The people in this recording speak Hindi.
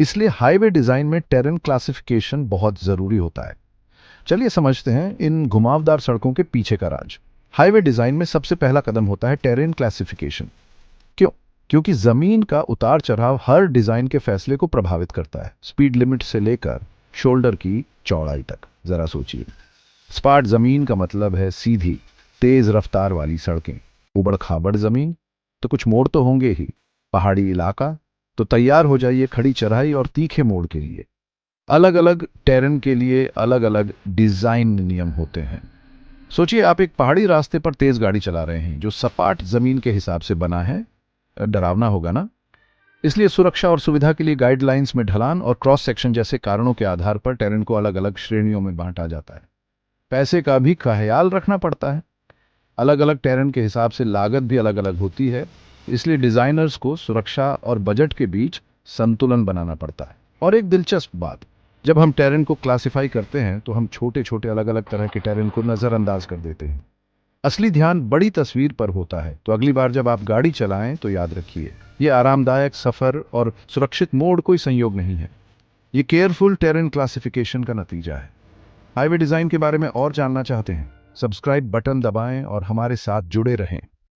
इसलिए हाईवे डिजाइन में टेरेन क्लासिफिकेशन बहुत जरूरी होता है। चलिए समझते हैं इन घुमावदार सड़कों के पीछे का राज। हाईवे डिजाइन में सबसे पहला कदम होता है टेरेन क्लासिफिकेशन। क्यों? क्योंकि जमीन का उतार चढ़ाव हर डिजाइन के फैसले को प्रभावित करता है, स्पीड लिमिट से लेकर शोल्डर की चौड़ाई तक। जरा सोचिए, स्पाट जमीन का मतलब है सीधी तेज रफ्तार वाली सड़कें। उबड़ खाबड़ जमीन तो कुछ मोड़ तो होंगे ही। पहाड़ी इलाका तो तैयार हो जाइए खड़ी चढ़ाई और तीखे मोड़ के लिए। अलग अलग टेरेन के लिए अलग अलग डिजाइन नियम होते हैं। सोचिए, आप एक पहाड़ी रास्ते पर तेज गाड़ी चला रहे हैं जो सपाट जमीन के हिसाब से बना है। डरावना होगा ना? इसलिए सुरक्षा और सुविधा के लिए गाइडलाइंस में ढलान और क्रॉस सेक्शन जैसे कारणों के आधार पर टेरेन को अलग अलग श्रेणियों में बांटा जाता है। पैसे का भी ख्याल रखना पड़ता है। अलग अलग टेरेन के हिसाब से लागत भी अलग अलग होती है। इसलिए डिजाइनर्स को सुरक्षा और बजट के बीच संतुलन बनाना पड़ता है। और एक दिलचस्प बात, जब हम टेरेन को क्लासिफाई करते हैं तो हम छोटे छोटे अलग अलग तरह के टेरेन को नजरअंदाज कर देते हैं। असली ध्यान बड़ी तस्वीर पर होता है। तो अगली बार जब आप गाड़ी चलाएं तो याद रखिए, ये आरामदायक सफर और सुरक्षित मोड कोई संयोग नहीं है। ये केयरफुल टेरेन क्लासिफिकेशन का नतीजा है। हाईवे डिजाइन के बारे में और जानना चाहते हैं? सब्सक्राइब बटन दबाएं और हमारे साथ जुड़े रहें।